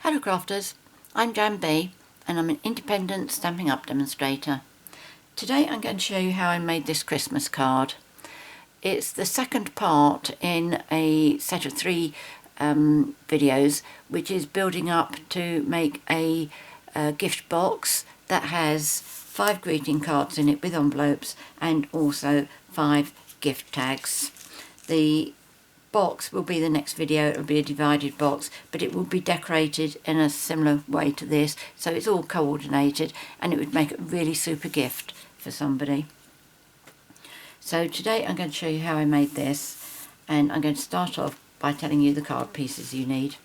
Hello crafters, I'm Jan B and I'm an independent Stampin' Up demonstrator. Today I'm going to show you how I made this Christmas card. It's the second part in a set of three videos which is building up to make a gift box that has 5 greeting cards in it with envelopes and also 5 gift tags. The box will be the next video. It will be a divided box, but it will be decorated in a similar way to this, so it's all coordinated and it would make a really super gift for somebody. So today I'm going to show you how I made this, and I'm going to start off by telling you the card pieces you need.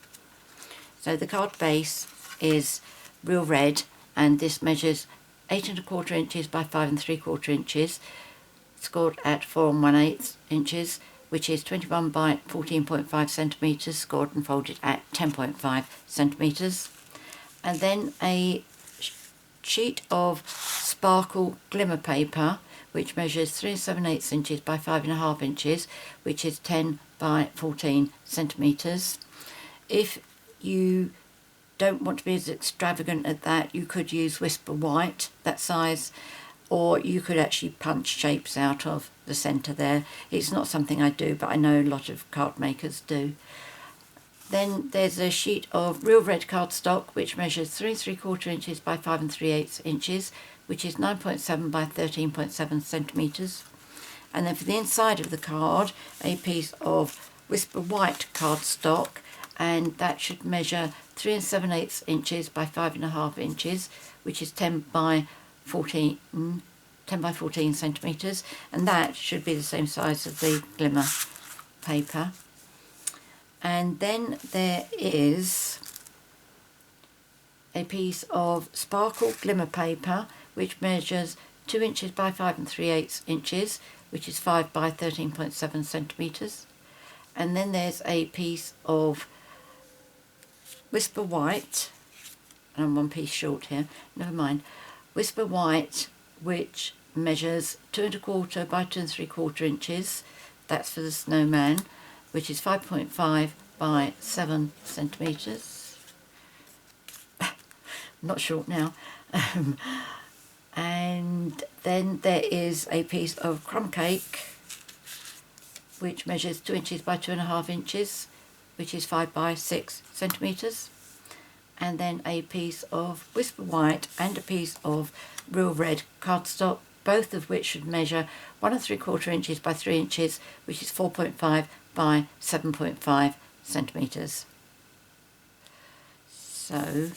So the card base is real red, and this measures 8 1/4 inches by 5 3/4 inches, scored at 4 1/8 inches, which is 21 by 14.5 centimetres, scored and folded at 10.5 centimetres. And then a sheet of sparkle glimmer paper, which measures 3 7/8 inches by 5 1/2 inches, which is 10 by 14 centimetres. If you don't want to be as extravagant as that, you could use Whisper White, that size, or you could actually punch shapes out of the centre there. It's not something I do, but I know a lot of card makers do. Then there's a sheet of real red cardstock, which measures 3 3/4 inches by 5 3/8 inches, which is 9.7 by 13.7 centimetres. And then for the inside of the card, a piece of Whisper White cardstock, and that should measure 3 7/8 inches by 5 1/2 inches, which is 10 by 14 centimetres, and that should be the same size as the glimmer paper. And then there is a piece of sparkle glimmer paper, which measures 2 inches by 5 3/8 inches, which is 5 by 13.7 centimetres. And then there's a piece of Whisper White, and I'm one piece short here, never mind. Whisper White, which measures 2 1/4 by 2 3/4 inches, that's for the Snowman, which is 5.5 by 7 centimetres. Not short now. And then there is a piece of Crumb cake, which measures 2 inches by 2 1/2 inches, which is 5 by 6 centimetres. And then a piece of Whisper White and a piece of real red cardstock, both of which should measure 1 3/4 inches by 3 inches, which is 4.5 by 7.5 centimetres. So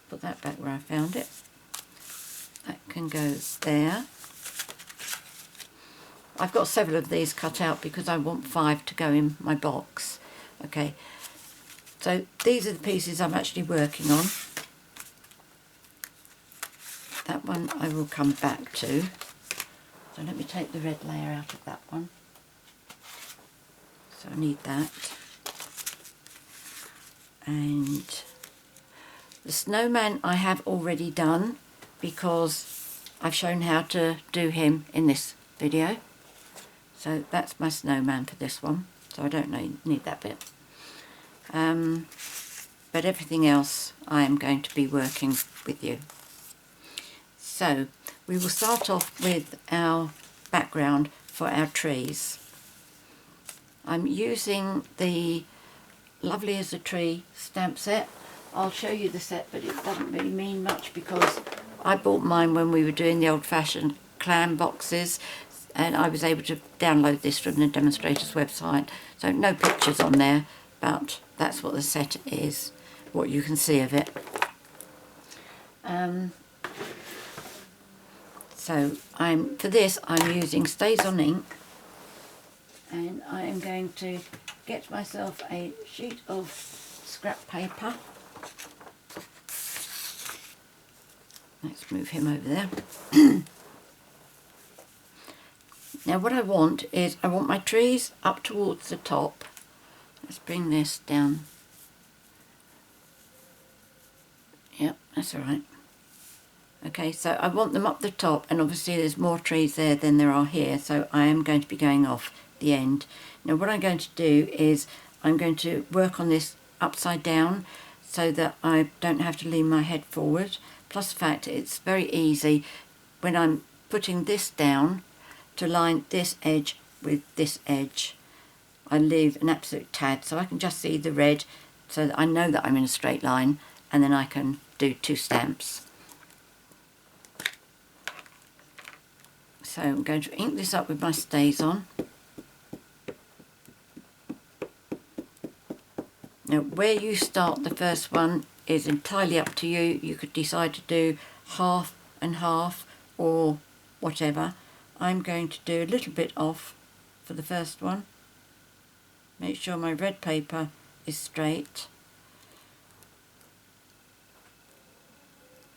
put that back where I found it. That can go there. I've got several of these cut out because I want 5 to go in my box. Okay, so these are the pieces I'm actually working on. That one I will come back to. So let me take the red layer out of that one. So I need that. And the Snowman I have already done because I've shown how to do him in this video. So that's my Snowman for this one. So I don't need that bit. But everything else I am going to be working with you. So we will start off with our background for our trees. I'm using the Lovely as a Tree stamp set. I'll show you the set, but it doesn't really mean much because I bought mine when we were doing the old-fashioned clam boxes, and I was able to download this from the Demonstrator's website. So no pictures on there, but that's what the set is, what you can see of it. So for this I'm using Stays on ink, and I am going to get myself a sheet of scrap paper. Let's move him over there. Now what I want is, I want my trees up towards the top. Let's bring this down. Yep, that's alright. Okay, so I want them up the top, and obviously there's more trees there than there are here, so I am going to be going off the end. Now what I'm going to do is I'm going to work on this upside down, so that I don't have to lean my head forward. Plus the fact it's very easy when I'm putting this down to line this edge with this edge. I leave an absolute tad so I can just see the red so that I know that I'm in a straight line, and then I can do 2 stamps. So I'm going to ink this up with my StazOn. Now where you start the first one is entirely up to you. You could decide to do half and half or whatever. I'm going to do a little bit off for the first one. Make sure my red paper is straight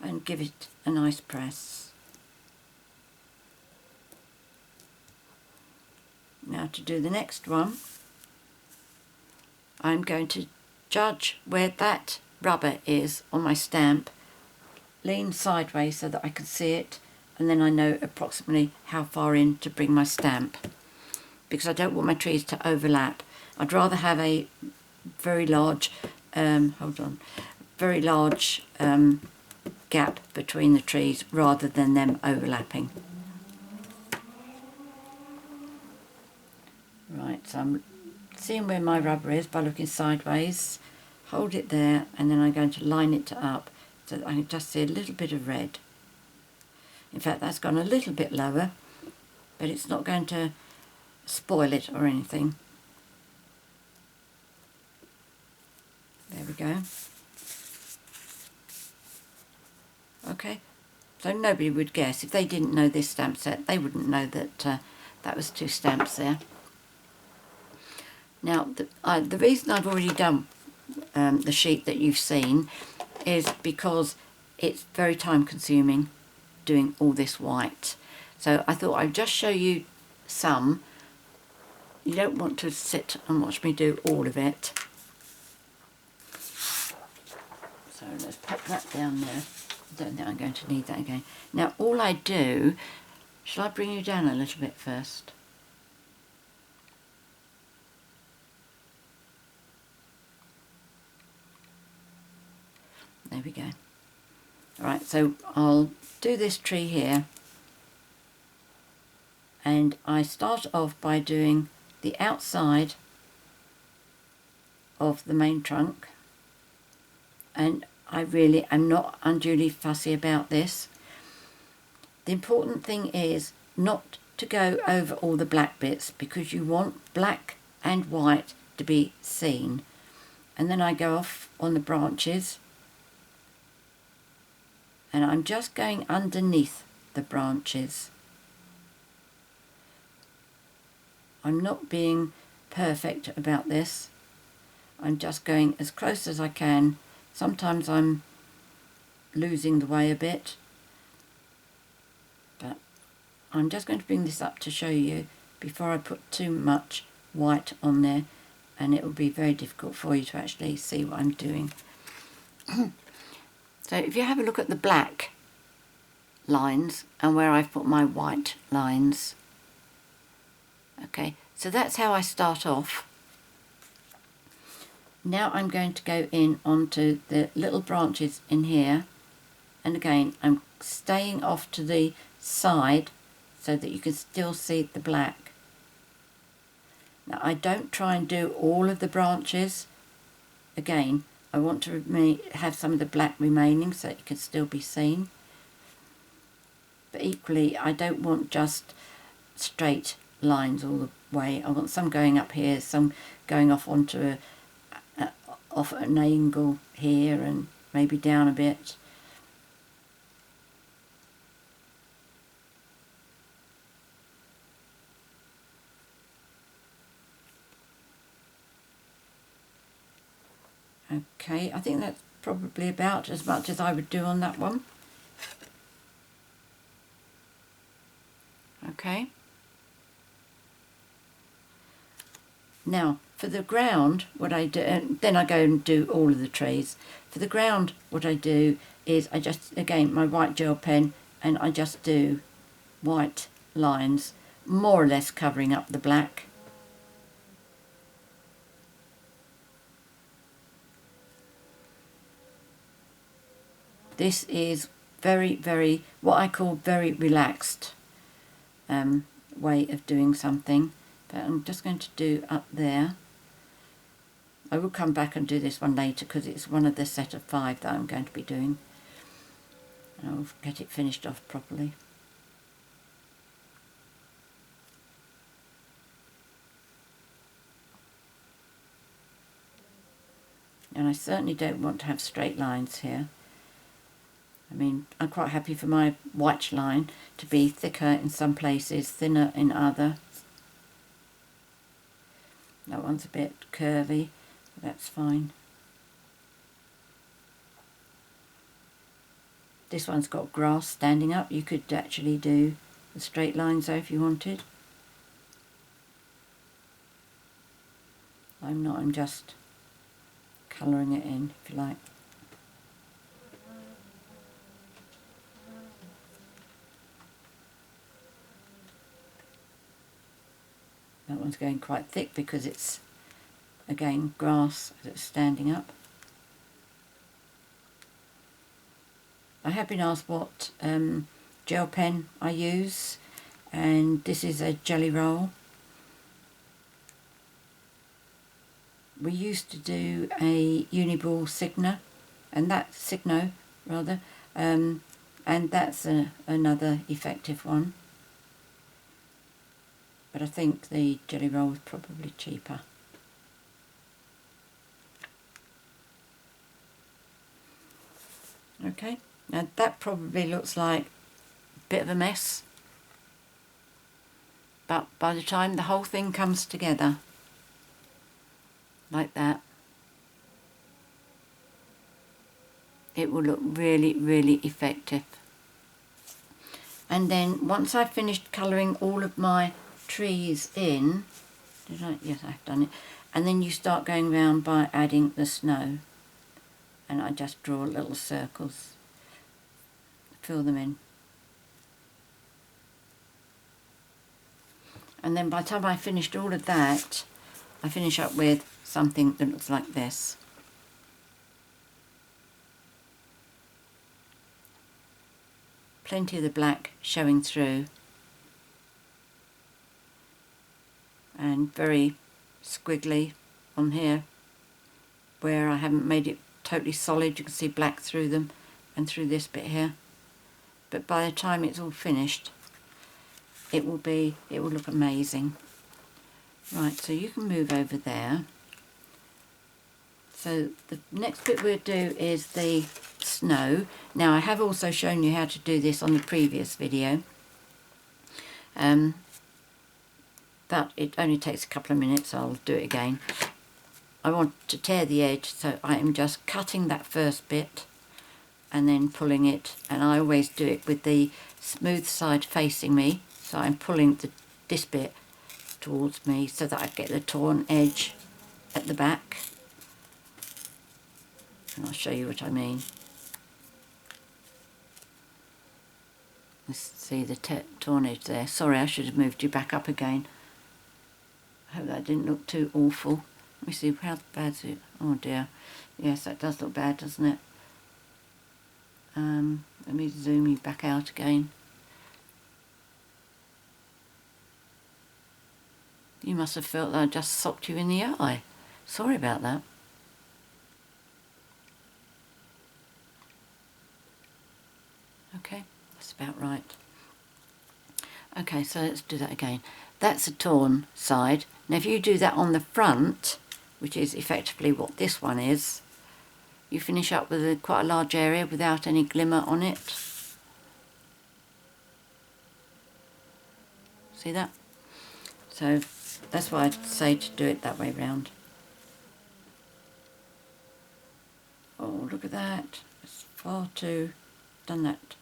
and give it a nice press. Now to do the next one, I'm going to judge where that rubber is on my stamp, lean sideways so that I can see it, and then I know approximately how far in to bring my stamp, because I don't want my trees to overlap. I'd rather have a very large, very large gap between the trees rather than them overlapping. Right, so I'm seeing where my rubber is by looking sideways. Hold it there, and then I'm going to line it up so that I can just see a little bit of red. In fact, that's gone a little bit lower, but it's not going to spoil it or anything. There we go. Okay, so nobody would guess. If they didn't know this stamp set, they wouldn't know that that was 2 stamps there. Now, the reason I've already done the sheet that you've seen is because it's very time consuming doing all this white. So I thought I'd just show you some. You don't want to sit and watch me do all of it. So let's pop that down there. I don't think I'm going to need that again. Now all I do, shall I bring you down a little bit first? There we go. Alright, so I'll do this tree here, and I start off by doing the outside of the main trunk, and I really am not unduly fussy about this. The important thing is not to go over all the black bits, because you want black and white to be seen. And then I go off on the branches, and I'm just going underneath the branches. I'm not being perfect about this. I'm just going as close as I can. Sometimes I'm losing the way a bit, but I'm just going to bring this up to show you before I put too much white on there, and it will be very difficult for you to actually see what I'm doing. So if you have a look at the black lines and where I've put my white lines, okay, so that's how I start off. Now I'm going to go in onto the little branches in here, and again I'm staying off to the side so that you can still see the black. Now I don't try and do all of the branches. Again, I want to have some of the black remaining so it can still be seen. But equally, I don't want just straight lines all the way. I want some going up here, some going off onto off at an angle here, and maybe down a bit. Okay, I think that's probably about as much as I would do on that one. Okay. Now, for the ground, what I do, and then I go and do all of the trees. For the ground, what I do is I just, again, my white gel pen, and I just do white lines, more or less covering up the black. This is very, what I call very relaxed way of doing something. But I'm just going to do up there. I will come back and do this one later because it's one of the set of 5 that I'm going to be doing. And I'll get it finished off properly. And I certainly don't want to have straight lines here. I mean, I'm quite happy for my white line to be thicker in some places, thinner in other. That one's a bit curvy, but that's fine. This one's got grass standing up. You could actually do the straight lines though if you wanted. I'm not, I'm just colouring it in, if you like. That one's going quite thick because it's, again, grass that's standing up. I have been asked what gel pen I use, and this is a Jelly Roll. We used to do a Uniball Signo, and that's another effective one. But I think the Jelly Roll is probably cheaper. Okay, now that probably looks like a bit of a mess, but by the time the whole thing comes together like that, it will look really effective. And then once I've finished colouring all of my trees in, yes, I've done it, and then you start going round by adding the snow, and I just draw little circles, fill them in, and then by the time I finished all of that, I finish up with something that looks like this. Plenty of the black showing through, and very squiggly on here where I haven't made it totally solid. You can see black through them and through this bit here, but by the time it's all finished it will look amazing. Right, so you can move over there. So the next bit we'll do is the snow. Now I have also shown you how to do this on the previous video, but it only takes a couple of minutes, so I'll do it again. I want to tear the edge, so I am just cutting that first bit and then pulling it, and I always do it with the smooth side facing me, so I'm pulling this bit towards me so that I get the torn edge at the back, and I'll show you what I mean. Let's see the torn edge there. Sorry, I should have moved you back up again. I hope that didn't look too awful. Let me see, how bad is it? Oh dear. Yes, that does look bad, doesn't it? Let me zoom you back out again. You must have felt that I just socked you in the eye. Sorry about that. Okay, that's about right. Okay, so let's do that again. That's a torn side. Now if you do that on the front, which is effectively what this one is, you finish up with quite a large area without any glimmer on it. See that? So that's why I'd say to do it that way round. Oh, look at that. It's far too... done that.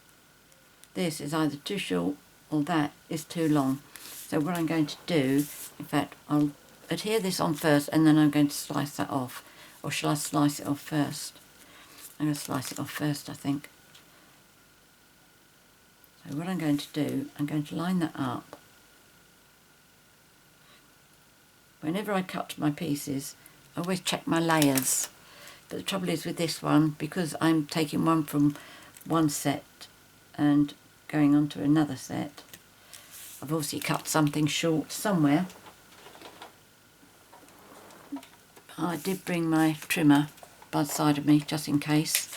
This is either too short or that is too long. So what I'm going to do, in fact, I'll adhere this on first and then I'm going to slice that off. Or shall I slice it off first? I'm going to slice it off first, I think. So what I'm going to do, I'm going to line that up. Whenever I cut my pieces, I always check my layers. But the trouble is with this one, because I'm taking one from one set and going on to another set. I've obviously cut something short somewhere. I did bring my trimmer by the side of me just in case.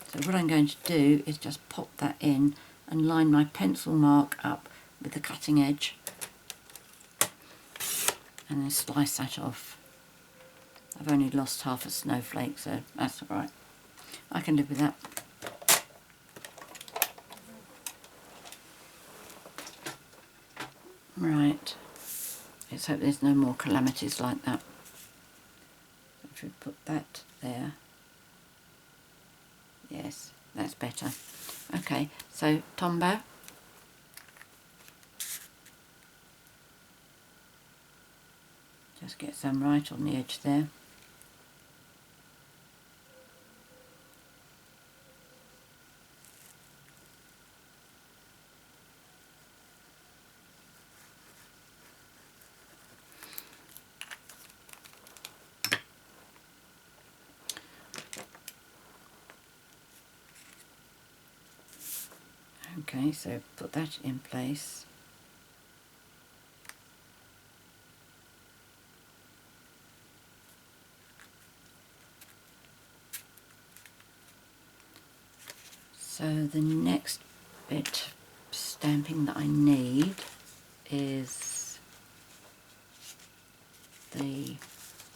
So what I'm going to do is just pop that in and line my pencil mark up with the cutting edge and then slice that off. I've only lost half a snowflake, so that's alright. I can live with that. Right, let's hope there's no more calamities like that. So if we put that there, yes, that's better. Okay, so Tombow. Just get some right on the edge there. Okay, so put that in place. So the next bit of stamping that I need is the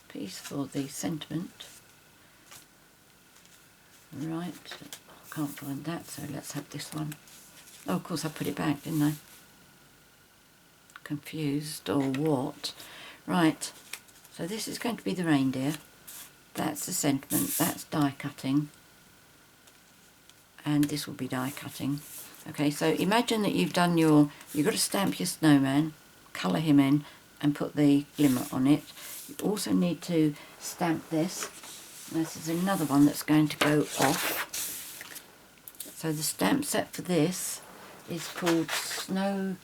piece for the sentiment. Right, I can't find that, so let's have this one. Oh, of course I put it back, didn't I? Confused or what? Right, so this is going to be the reindeer. That's the sentiment, that's die cutting. And this will be die cutting. Okay, so imagine that you've got to stamp your snowman, colour him in and put the glimmer on it. You also need to stamp this. This is another one that's going to go off. So the stamp set for this is called Snow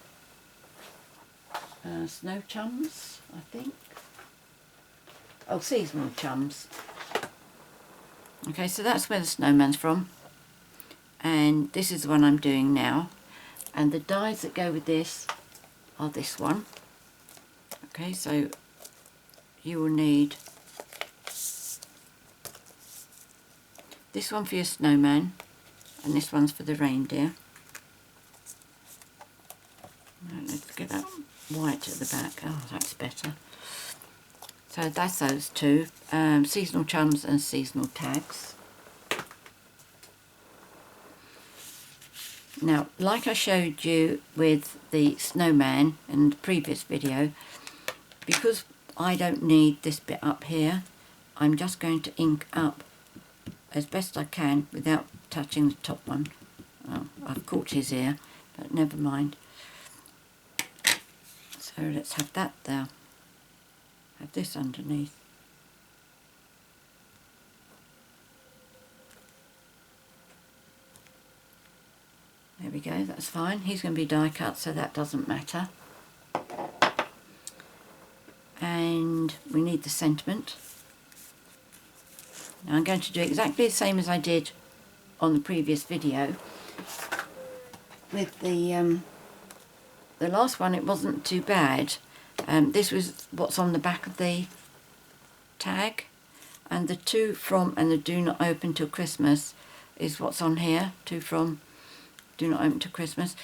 Chums, I think. Oh, Seasonal Chums. Okay, so that's where the snowman's from. And this is the one I'm doing now. And the dies that go with this are this one. Okay, so you will need this one for your snowman, and this one's for the reindeer. Right, let's get that white at the back. Oh, that's better. So that's those two, Seasonal Chums and Seasonal Tags. Now, like I showed you with the snowman in the previous video, because I don't need this bit up here, I'm just going to ink up as best I can without touching the top one. Oh, I've caught his ear, but never mind. So let's have that there. Have this underneath. There we go, that's fine. He's going to be die cut, so that doesn't matter. And we need the sentiment. Now I'm going to do exactly the same as I did on the previous video. With the last one, it wasn't too bad. This was what's on the back of the tag, and the to, from and the do not open till Christmas is what's on here. To, from, do not open till Christmas.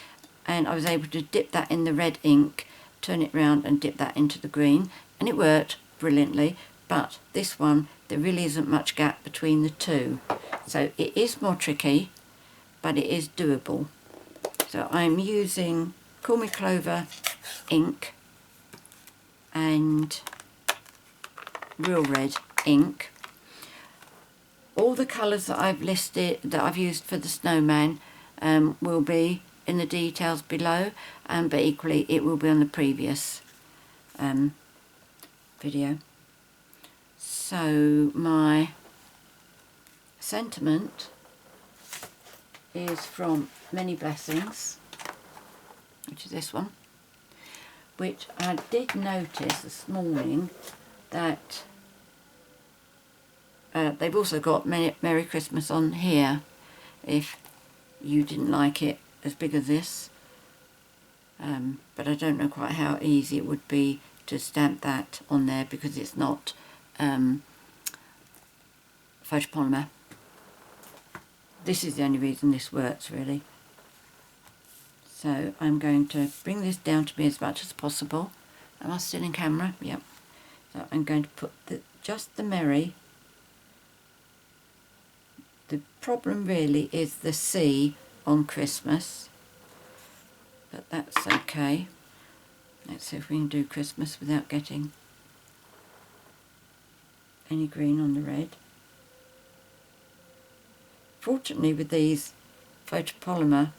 And I was able to dip that in the red ink, turn it round and dip that into the green, and it worked brilliantly. But this one, there really isn't much gap between the two, so it is more tricky, but it is doable. So I'm using Call Me Clover ink and Real Red ink. All the colours that I've listed, that I've used for the snowman, will be in the details below, but equally it will be on the previous video. So my sentiment is from Many Blessings, which is this one, which I did notice this morning that they've also got Merry Christmas on here, if you didn't like it as big as this, but I don't know quite how easy it would be to stamp that on there because it's not photopolymer. This is the only reason this works really. So I'm going to bring this down to me as much as possible. Am I still in camera? Yep. So I'm going to put just the Merry. The problem really is the C on Christmas, but that's okay. Let's see if we can do Christmas without getting any green on the red. Fortunately with these photopolymer,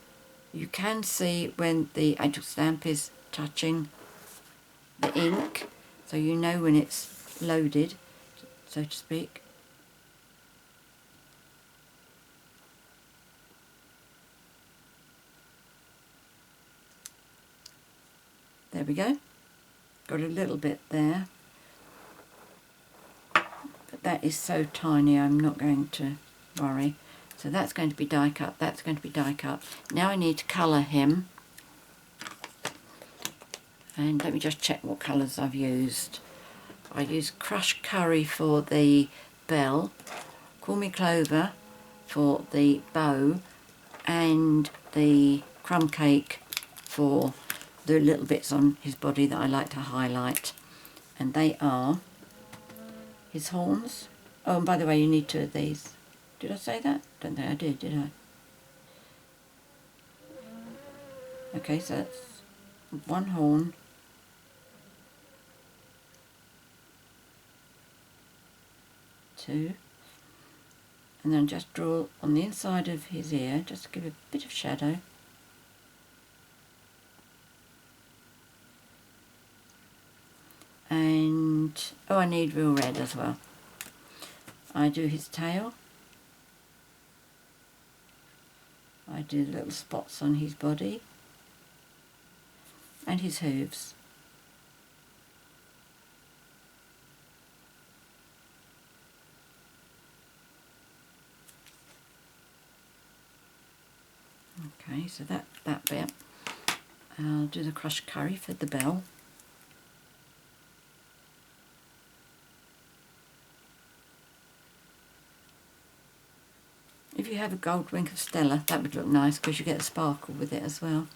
you can see when the actual stamp is touching the ink, so you know when it's loaded, so to speak. There we go. Got a little bit there, but that is so tiny I'm not going to worry. So that's going to be die cut, that's going to be die cut. Now I need to colour him. And let me just check what colours I've used. I used Crushed Curry for the bell, Call Me Clover for the bow, and the Crumb Cake for the little bits on his body that I like to highlight. And they are his horns. Oh, and by the way, you need 2 of these. Did I say that? Don't think I did I? Okay, so that's 1 horn, 2, and then just draw on the inside of his ear, just to give a bit of shadow. And, oh, I need real red as well. I do his tail. I do the little spots on his body and his hooves. Okay, so that bit. I'll do the Crushed Curry for the bell. If you have a gold wink of Stella, that would look nice because you get a sparkle with it as well.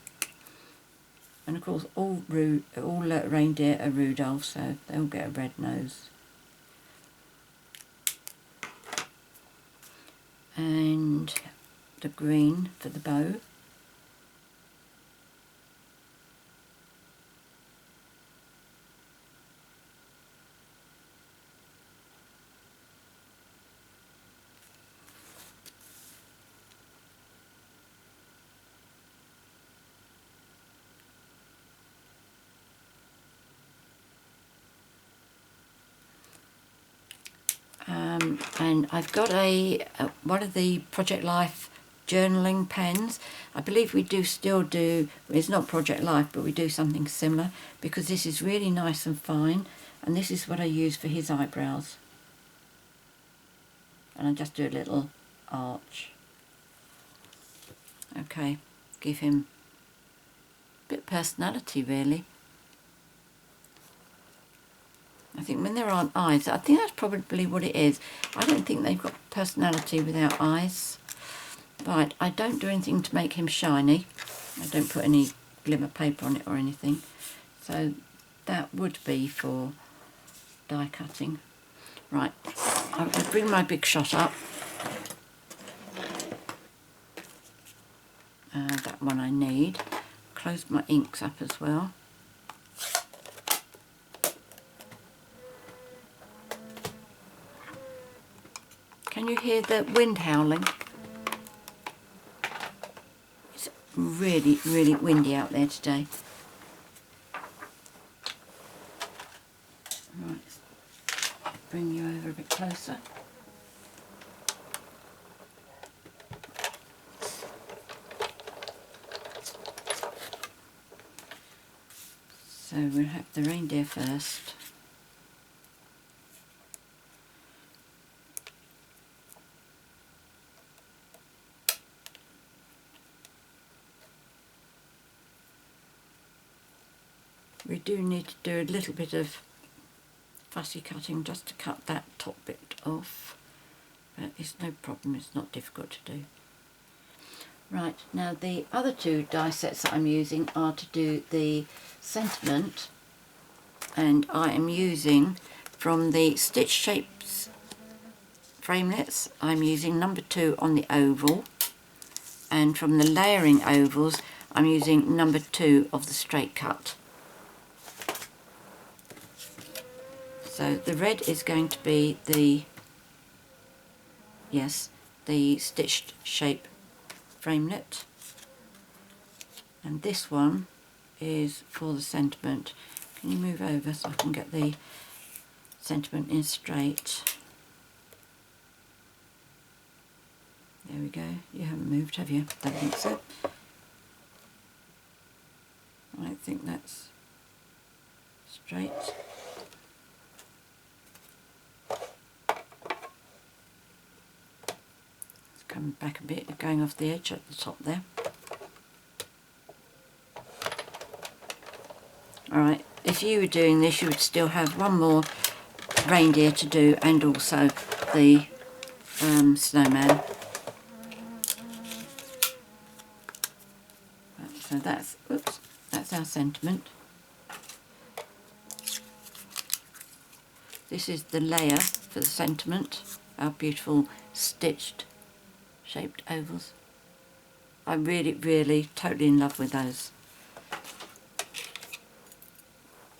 And of course, all reindeer are Rudolph, so they'll get a red nose. And the green for the bow. And I've got one of the Project Life journaling pens. I believe we still do, it's not Project Life, but we do something similar, because this is really nice and fine, and this is what I use for his eyebrows. And I just do a little arch. Okay, give him a bit of personality really. I think when there aren't eyes, I think that's probably what it is. I don't think they've got personality without eyes. But I don't do anything to make him shiny. I don't put any glimmer paper on it or anything. So that would be for die cutting. Right, I'm going to bring my big shot up. That one I need. Close my inks up as well. Can you hear the wind howling? It's really, really windy out there today. Right, bring you over a bit closer. So we'll have the reindeer first. We do need to do a little bit of fussy cutting just to cut that top bit off, but it's no problem, it's not difficult to do. Right, now the other two die sets that I'm using are to do the sentiment, and I am using from the Stitch Shapes framelits, I'm using number 2 on the oval, and from the layering ovals I'm using number 2 of the straight cut. So the red is going to be the stitched shape framelit, and this one is for the sentiment. Can you move over so I can get the sentiment in straight? There we go. You haven't moved, have you? Don't think so. I think that's straight. It's coming back a bit, going off the edge at the top there. Alright, if you were doing this you would still have one more reindeer to do, and also the snowman. So that's our sentiment. This is the layer for the sentiment, our beautiful stitched shaped ovals. I'm really totally in love with those.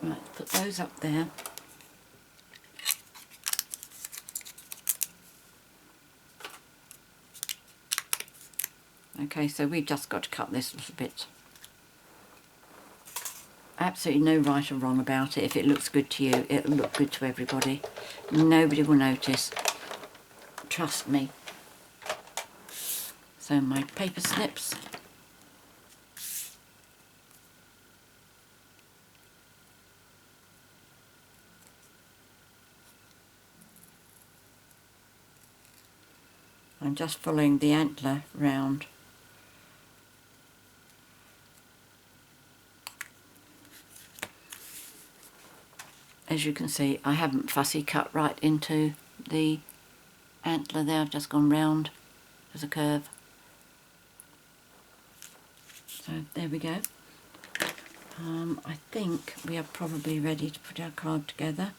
Right, put those up there. Okay, so we've just got to cut this little bit. Absolutely no right or wrong about it. If it looks good to you, it'll look good to everybody. Nobody will notice. Trust me. So my paper snips. I'm just following the antler round. As you can see, I haven't fussy cut right into the antler there. I've just gone round as a curve. So there we go. I think we are probably ready to put our card together.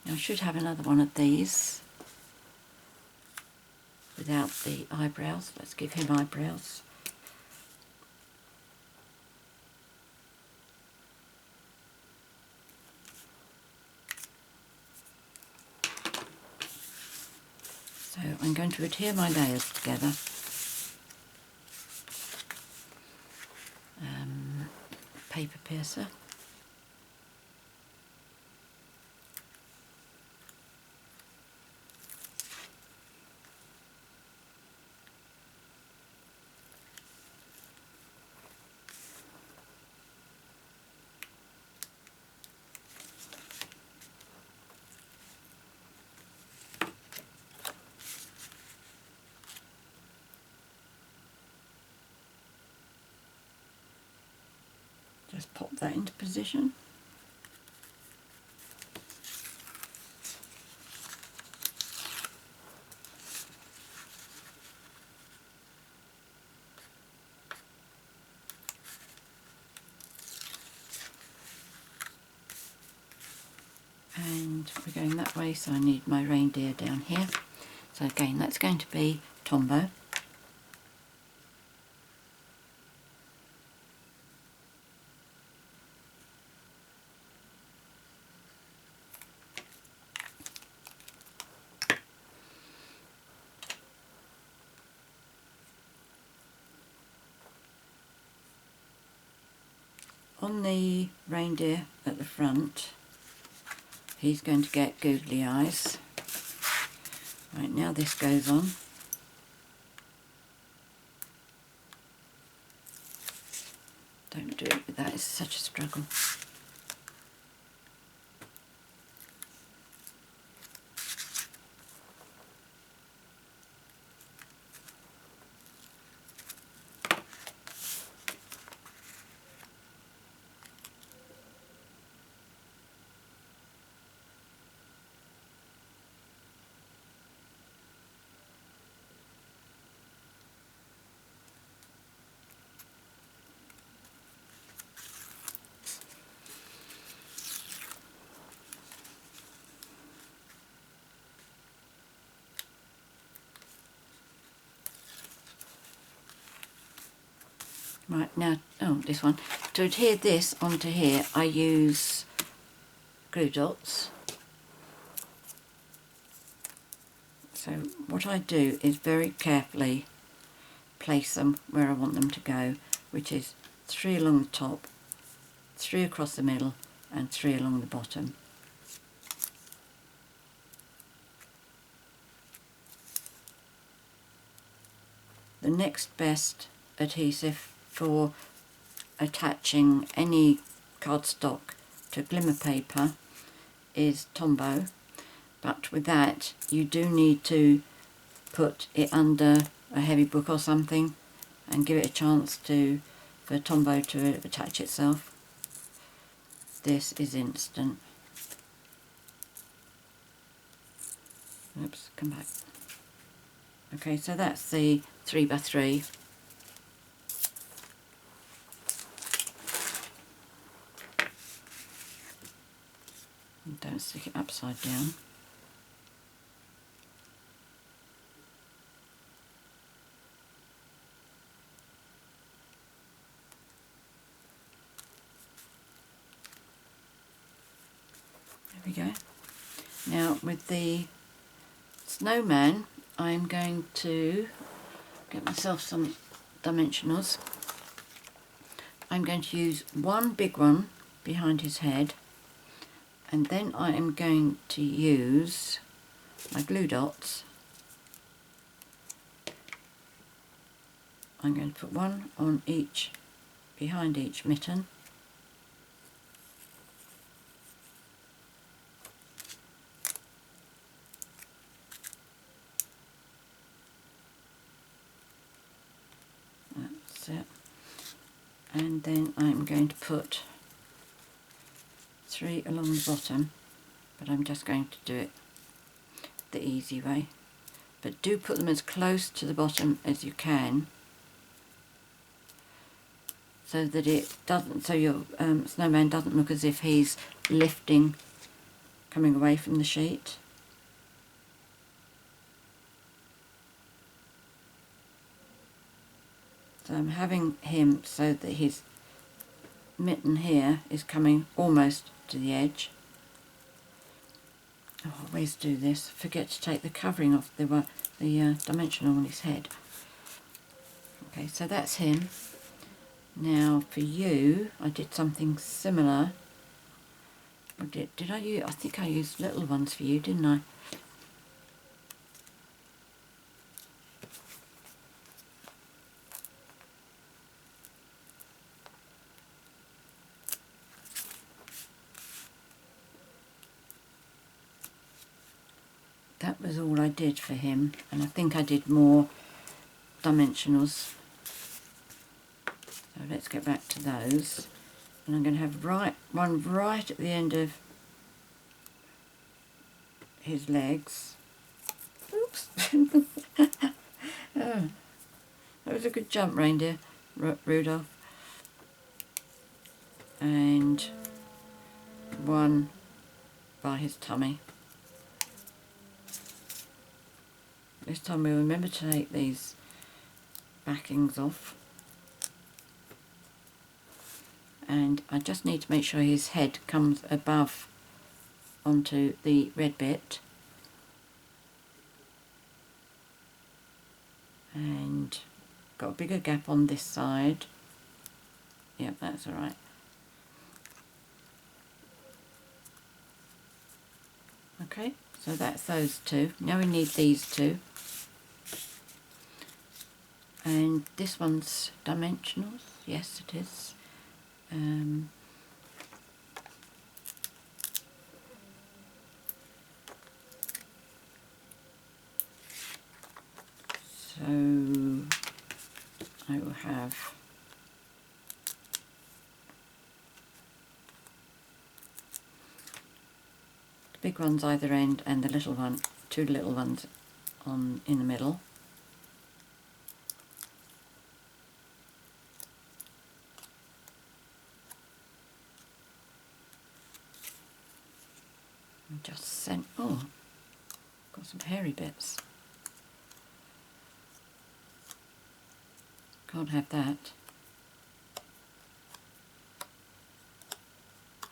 Now I should have another one of these without the eyebrows. Let's give him eyebrows. So I'm going to adhere my layers together. Paper piercer. Just pop that into position. And we're going that way, so I need my reindeer down here. So again, that's going to be Tombow. On the reindeer at the front, he's going to get googly eyes. Right, now this goes on. Don't do it with that, it's such a struggle. Right, now, oh, this one. To adhere this onto here, I use glue dots. So what I do is very carefully place them where I want them to go, which is 3 along the top, 3 across the middle, and 3 along the bottom. The next best adhesive for attaching any cardstock to glimmer paper is Tombow, but with that you do need to put it under a heavy book or something and give it a chance for Tombow to attach itself. This is instant. Oops, come back. Okay, so that's the 3x3. And don't stick it upside down. There we go. Now with the Snowman, I'm going to get myself some dimensionals. I'm going to use one big one behind his head, and then I am going to use my glue dots. I'm going to put one on each, behind each mitten. That's it. And then I'm going to put 3 along the bottom, but I'm just going to do it the easy way. But do put them as close to the bottom as you can, so that it doesn't, so your snowman doesn't look as if he's lifting, coming away from the sheet. So I'm having him so that his mitten here is coming almost to the edge. Oh, I always do this. Forget to take the covering off the dimensional on his head. Okay, so that's him. Now for you, I did something similar. Did I use? I think I used little ones for you, didn't I? That was all I did for him, and I think I did more dimensionals. So let's get back to those. And I'm going to have one right at the end of his legs. Oops! Oh, that was a good jump, reindeer, Rudolph. And one by his tummy. This time we'll remember to take these backings off. And I just need to make sure his head comes above onto the red bit. And got a bigger gap on this side. Yep, that's alright. Okay, so that's those two. Now we need these two. And this one's dimensionals. Yes, it is. So I will have the big ones either end and the little one, 2 little ones in the middle. And just sent, oh, got some hairy bits. Can't have that.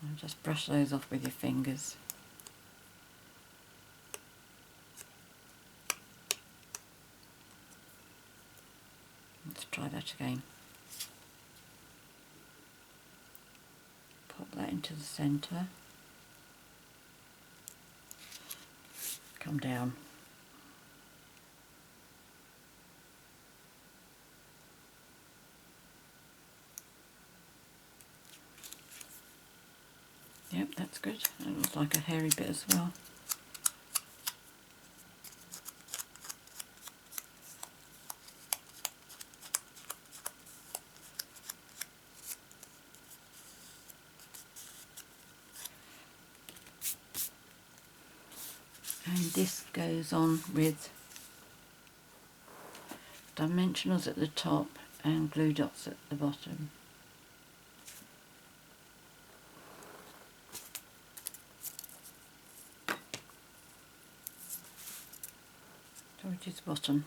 And just brush those off with your fingers. Let's try that again. Pop that into the centre. Come down. Yep, that's good. That looks like a hairy bit as well. And this goes on with dimensionals at the top and glue dots at the bottom. So which is bottom.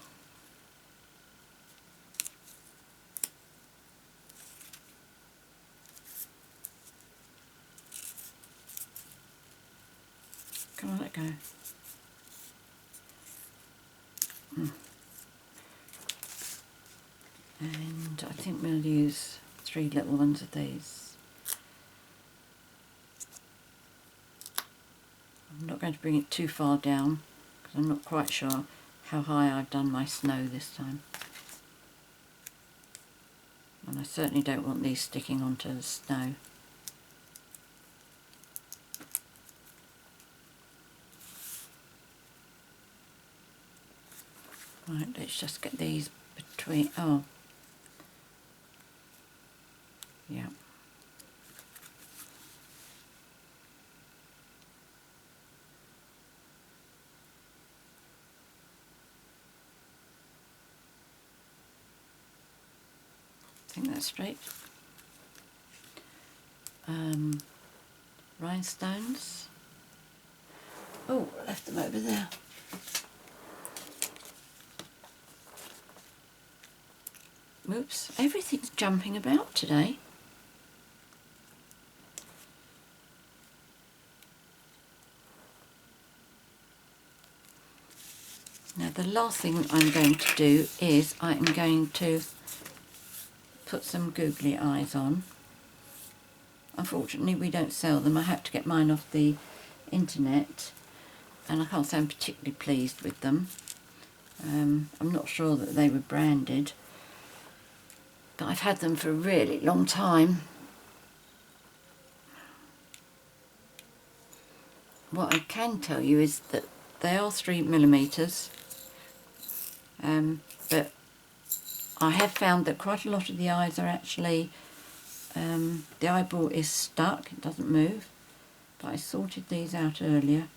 Come on, let go. And I think we'll use 3 little ones of these. I'm not going to bring it too far down because I'm not quite sure how high I've done my snow this time. And I certainly don't want these sticking onto the snow. Right, let's just get these between, oh, yeah. I think that's straight. Rhinestones. Oh, left them over there. Oops, everything's jumping about today. Now the last thing I'm going to do is I'm going to put some googly eyes on. Unfortunately we don't sell them. I had to get mine off the internet and I can't say I'm particularly pleased with them. I'm not sure that they were branded, but I've had them for a really long time. What I can tell you is that they are 3mm, but I have found that quite a lot of the eyes are actually, the eyeball is stuck, it doesn't move, but I sorted these out earlier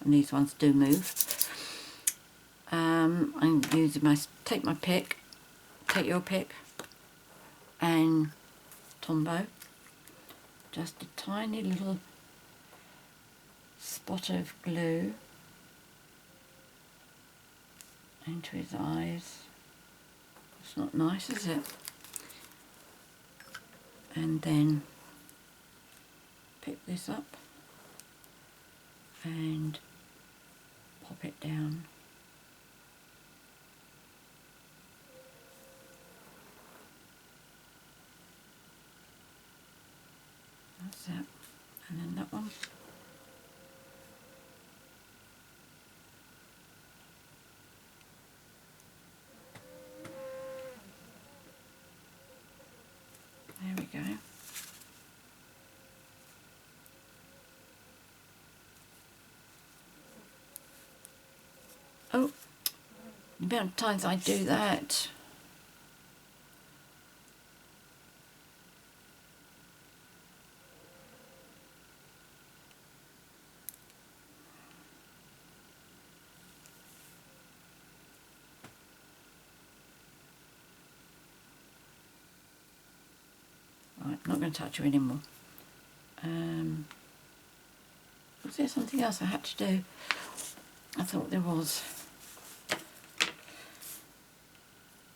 and these ones do move. I'm using take my pick, take your pick, and Tombow, just a tiny little spot of glue into his eyes. It's not nice, is it? And then pick this up and pop it down. That's it. And then that one. There we go. Oh, the amount of times I do that. Right, I'm not going to touch you anymore. Was there something else I had to do? I thought there was.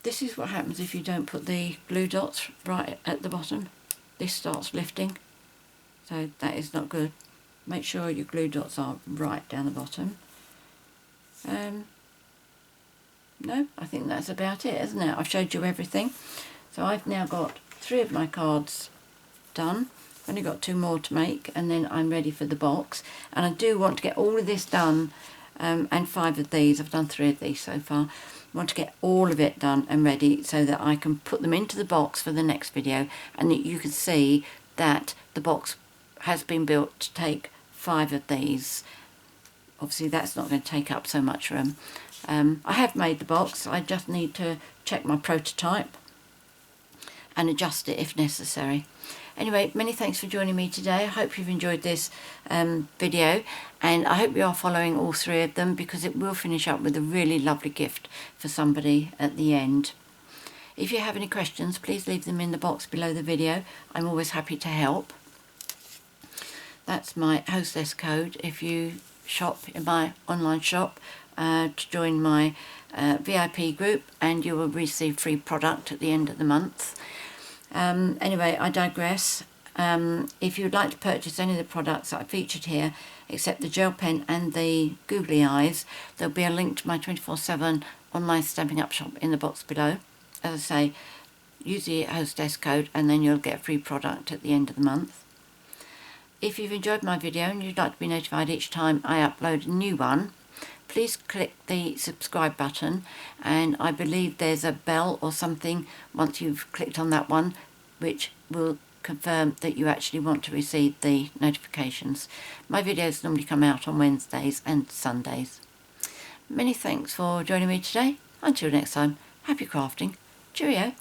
This is what happens if you don't put the glue dots right at the bottom. This starts lifting. so that is not good. Make sure your glue dots are right down the bottom. No, I think that's about it, isn't it? I've showed you everything. So I've now got 3 of my cards done. I've only got 2 more to make, and then I'm ready for the box. And I do want to get all of this done, and 5 of these. I've done 3 of these so far. I want to get all of it done and ready so that I can put them into the box for the next video, and that you can see that the box has been built to take 5 of these. Obviously that's not going to take up so much room. I have made the box. I just need to check my prototype and adjust it if necessary. Anyway, many thanks for joining me today. I hope you've enjoyed this video, and I hope you are following all 3 of them, because it will finish up with a really lovely gift for somebody at the end. If you have any questions, please leave them in the box below the video. I'm always happy to help. That's my hostess code if you shop in my online shop to join my VIP group, and you will receive free product at the end of the month. Anyway, I digress. If you'd like to purchase any of the products that I featured here, except the gel pen and the googly eyes, there'll be a link to my 24/7 online Stampin' Up shop in the box below. As I say, use the hostess code and then you'll get a free product at the end of the month. If you've enjoyed my video and you'd like to be notified each time I upload a new one, please click the subscribe button, and I believe there's a bell or something once you've clicked on that one, which will confirm that you actually want to receive the notifications. My videos normally come out on Wednesdays and Sundays. Many thanks for joining me today. Until next time, happy crafting. Cheerio.